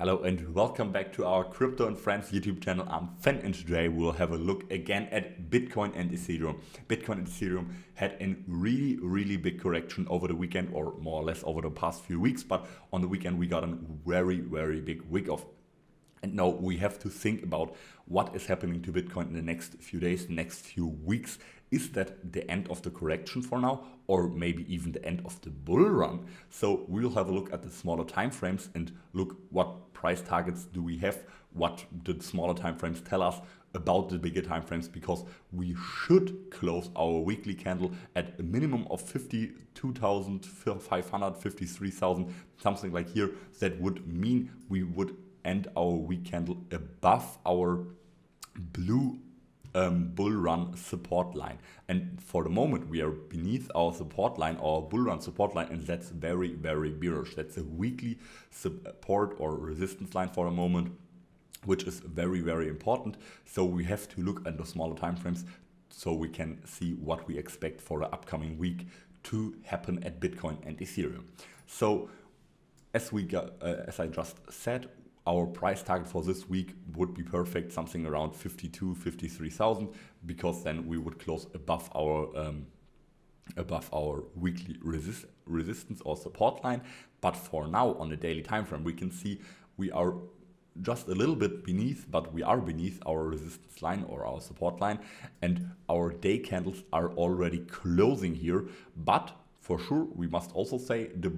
Hello and welcome back to our Crypto and Friends YouTube channel. I'm Fen and today we'll have a look again at Bitcoin and Ethereum. Bitcoin and Ethereum had a really big correction over the weekend, or more or less over the past few weeks, but on the weekend we got a very big week off. And now we have to think about what is happening to Bitcoin in the next few days, the next few weeks. Is that the end of the correction for now, or maybe even the end of the bull run? So we'll have a look at the smaller time frames and look what price targets do we have, what the smaller time frames tell us about the bigger time frames, because we should close our weekly candle at a minimum of 52,500, 53,000, something like here. That would mean we would end our week candle above our blue bull run support line, and for the moment we are beneath our support line, our bull run support line, and that's very bearish. That's a weekly support or resistance line for the moment, which is very important. So we have to look at the smaller time frames so we can see what we expect for the upcoming week to happen at Bitcoin and Ethereum. So as I just said, our price target for this week would be perfect, something around 53,000, because then we would close above our weekly resistance or support line. But for now, on the daily time frame, we can see we are just a little bit beneath, but we are beneath our resistance line or our support line, and our day candles are already closing here. But for sure, we must also say the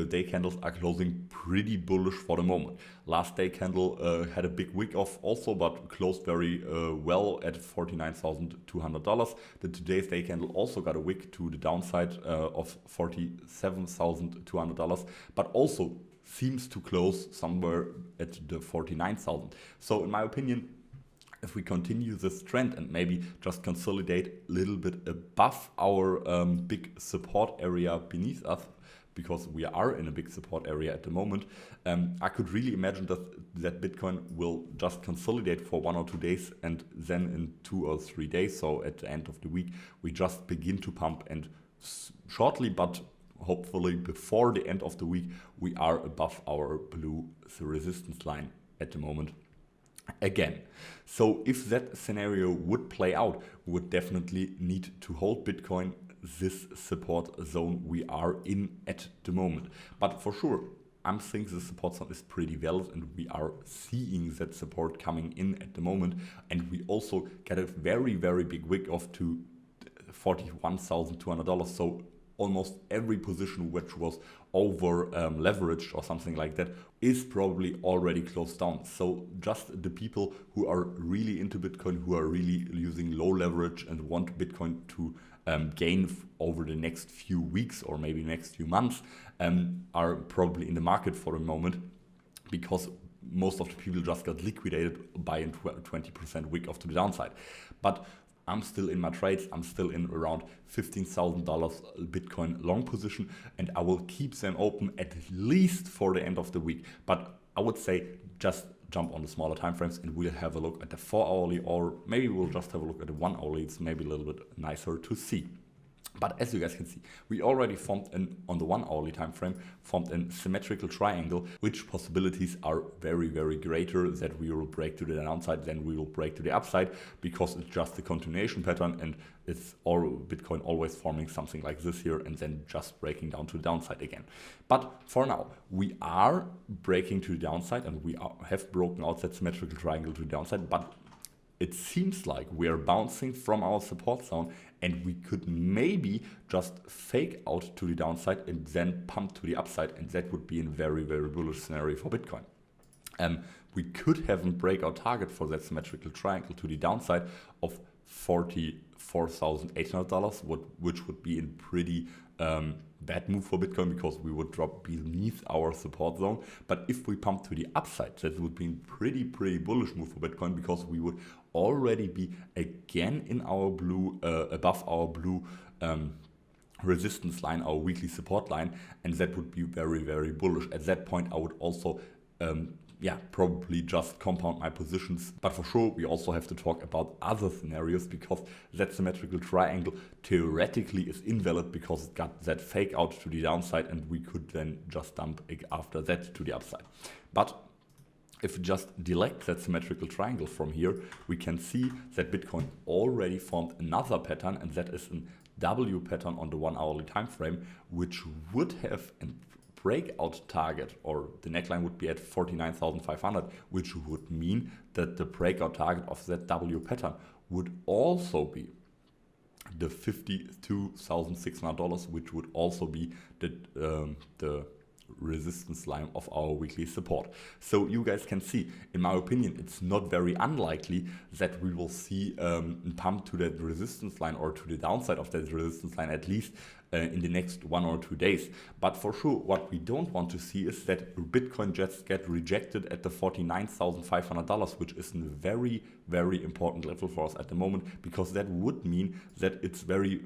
day candles are closing pretty bullish for the moment. Last day candle had a big wick off also, but closed very well at $49,200. The today's day candle also got a wick to the downside of $47,200, but also seems to close somewhere at the 49,000. So in my opinion, if we continue this trend and maybe just consolidate a little bit above our big support area beneath us, because we are in a big support area at the moment, I could really imagine that Bitcoin will just consolidate for 1 or 2 days, and then in 2 or 3 days, so at the end of the week, we just begin to pump, and shortly, but hopefully before the end of the week, we are above our blue resistance line at the moment again. So if that scenario would play out, we would definitely need to hold Bitcoin this support zone we are in at the moment. But for sure, I'm thinking the support zone is pretty valid, and we are seeing that support coming in at the moment. And we also get a very big wick off to $41,200. So almost every position which was over leveraged or something like that is probably already closed down. So just the people who are really into Bitcoin, who are really using low leverage and want Bitcoin to gain over the next few weeks or maybe next few months, are probably in the market for the moment, because most of the people just got liquidated by a 20% wick off to the downside. But I'm still in my trades. I'm still in around $15,000 Bitcoin long position, and I will keep them open at least for the end of the week. But I would say just jump on the smaller time frames, and we'll have a look at the 4-hourly, or maybe we'll just have a look at the 1-hourly. It's maybe a little bit nicer to see. But as you guys can see, we already formed on the 1-hourly time frame, formed a symmetrical triangle, which possibilities are very greater that we will break to the downside than we will break to the upside, because it's just a continuation pattern, and it's all Bitcoin always forming something like this here and then just breaking down to the downside again. But for now, we are breaking to the downside, and we have broken out that symmetrical triangle to the downside, but it seems like we are bouncing from our support zone, and we could maybe just fake out to the downside and then pump to the upside, and that would be a very bullish scenario for Bitcoin. We could have a breakout target for that symmetrical triangle to the downside of $44,800, which would be a pretty bad move for Bitcoin, because we would drop beneath our support zone. But if we pump to the upside, that would be a pretty bullish move for Bitcoin, because we would already be again in our blue, above our blue resistance line, our weekly support line, and that would be very bullish. At that point, I would also yeah, probably just compound my positions. But for sure, we also have to talk about other scenarios, because that symmetrical triangle theoretically is invalid because it got that fake out to the downside, and we could then just dump after that to the upside. But if we just delete that symmetrical triangle from here, we can see that Bitcoin already formed another pattern, and that is a W pattern on the 1 hourly time frame, which would have a breakout target, or the neckline would be at 49,500, which would mean that the breakout target of that W pattern would also be the $52,600, which would also be the resistance line of our weekly support. So you guys can see, in my opinion, it's not very unlikely that we will see a pump to that resistance line, or to the downside of that resistance line, at least in the next 1 or 2 days. But for sure, what we don't want to see is that Bitcoin just get rejected at the $49,500, which is a very, very important level for us at the moment, because that would mean that it's very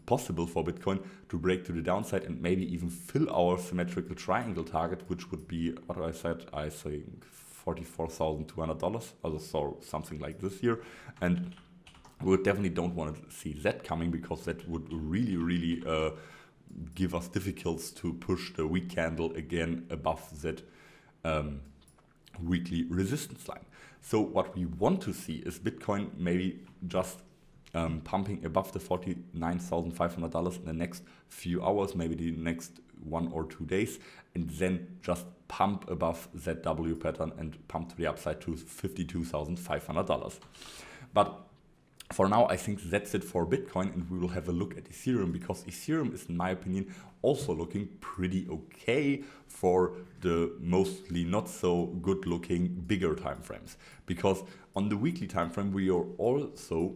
possible for Bitcoin to break to the downside and maybe even fill our symmetrical triangle target, which would be, what I said, I think $44,200, so something like this here. And we definitely don't want to see that coming, because that would really, really give us difficulties to push the weak candle again above that weekly resistance line. So what we want to see is Bitcoin maybe just pumping above the $49,500 in the next few hours, maybe the next 1 or 2 days, and then just pump above that W pattern and pump to the upside to $52,500. But for now, I think that's it for Bitcoin, and we will have a look at Ethereum, because Ethereum is, in my opinion, also looking pretty okay for the mostly not so good looking bigger time frames. Because on the weekly time frame, we are also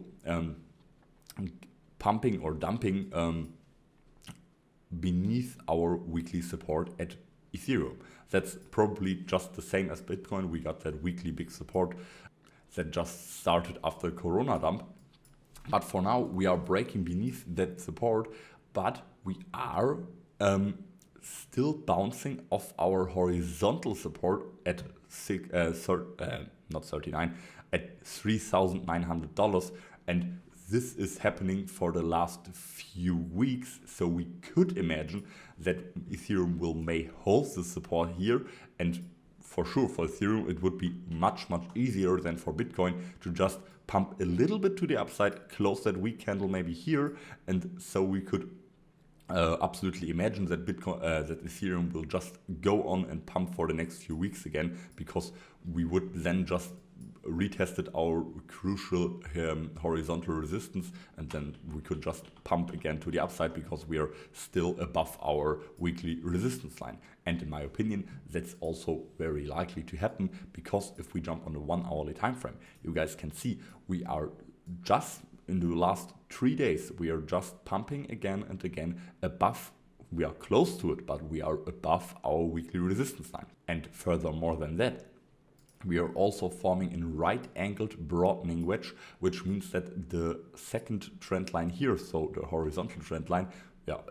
pumping or dumping beneath our weekly support at Ethereum. That's probably just the same as Bitcoin. We got that weekly big support that just started after Corona dump. But for now, we are breaking beneath that support, but we are still bouncing off our horizontal support at at $3,900, and this is happening for the last few weeks. So we could imagine that Ethereum may hold the support here, and for sure for Ethereum it would be much easier than for Bitcoin to just pump a little bit to the upside, close that weak candle maybe here, and so we could absolutely imagine that that Ethereum will just go on and pump for the next few weeks again, because we would then just retested our crucial horizontal resistance, and then we could just pump again to the upside, because we are still above our weekly resistance line. And in my opinion, that's also very likely to happen, because if we jump on the 1 hourly time frame, you guys can see we are just in the last 3 days, we are just pumping again and again above. We are close to it, but we are above our weekly resistance line. And furthermore than that, we are also forming a right-angled broadening wedge, which means that the second trend line here, so the horizontal trend line,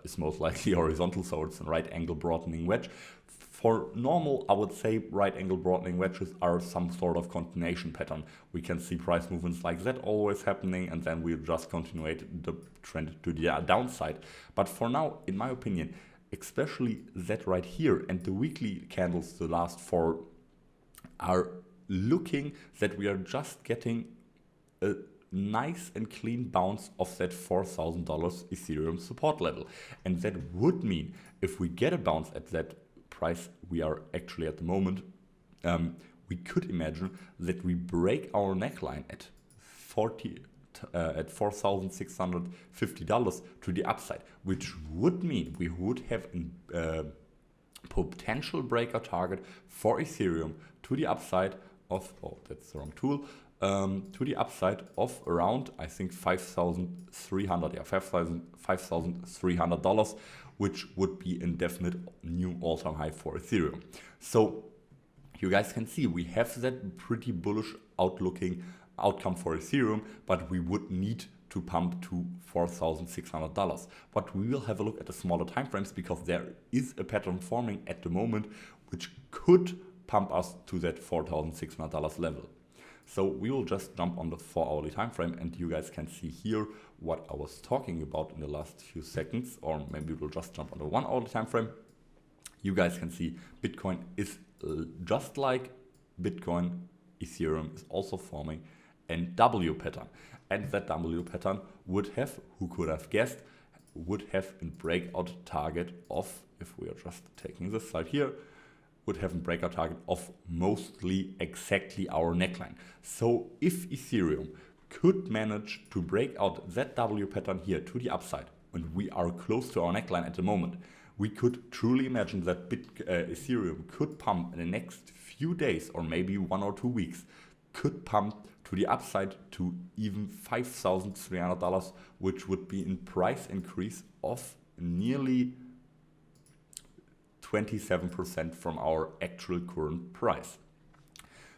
is most likely horizontal, so it's a right-angle broadening wedge. For normal, I would say right-angle broadening wedges are some sort of continuation pattern. We can see price movements like that always happening, and then we'll just continue the trend to the downside. But for now, in my opinion, especially that right here and the weekly candles, the last 4, are looking that we are just getting a nice and clean bounce of that $4,000 Ethereum support level. And that would mean if we get a bounce at that price we are actually at the moment, we could imagine that we break our neckline at $4,650 to the upside, which would mean we would have a potential breakout target for Ethereum to the upside of, that's the wrong tool, to the upside of around, I think, $5,300, which would be a definite new all-time high for Ethereum. So you guys can see we have that pretty bullish outcome for Ethereum, but we would need to pump to $4,600. But we will have a look at the smaller time frames, because there is a pattern forming at the moment which could pump us to that $4,600 level. So we will just jump on the 4-hourly time frame, and you guys can see here what I was talking about in the last few seconds, or maybe we'll just jump on the 1-hourly time frame. You guys can see Bitcoin is just like Bitcoin, Ethereum is also forming a W pattern. And that W pattern would have, who could have guessed, would have a breakout target of, if we are just taking this slide here, would have a breakout target of mostly exactly our neckline. So if Ethereum could manage to break out that W pattern here to the upside, and we are close to our neckline at the moment, we could truly imagine that Ethereum could pump in the next few days, or maybe 1 or 2 weeks, could pump to the upside to even $5,300, which would be in price increase of nearly 27% from our actual current price.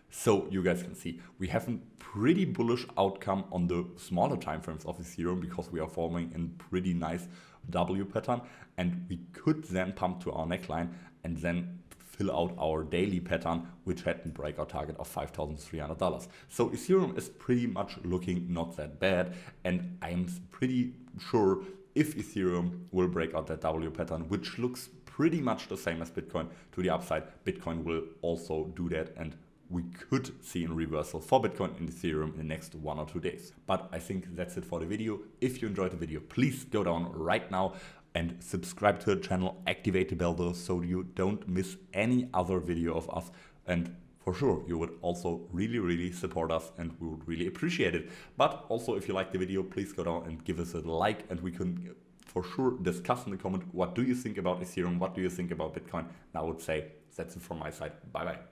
So you guys can see we have a pretty bullish outcome on the smaller timeframes of Ethereum, because we are forming a pretty nice W pattern, and we could then pump to our neckline and then fill out our daily pattern, which had a breakout target of $5,300. So Ethereum is pretty much looking not that bad, and I'm pretty sure if Ethereum will break out that W pattern, which looks pretty much the same as Bitcoin to the upside, Bitcoin will also do that, and we could see a reversal for Bitcoin and Ethereum in the next 1 or 2 days. But I think that's it for the video. If you enjoyed the video, please go down right now and subscribe to the channel, activate the bell though, so you don't miss any other video of us. And for sure, you would also really support us, and we would really appreciate it. But also, if you like the video, please go down and give us a like, and we can for sure discuss in the comment, what do you think about Ethereum? What do you think about Bitcoin? And I would say that's it from my side. Bye bye.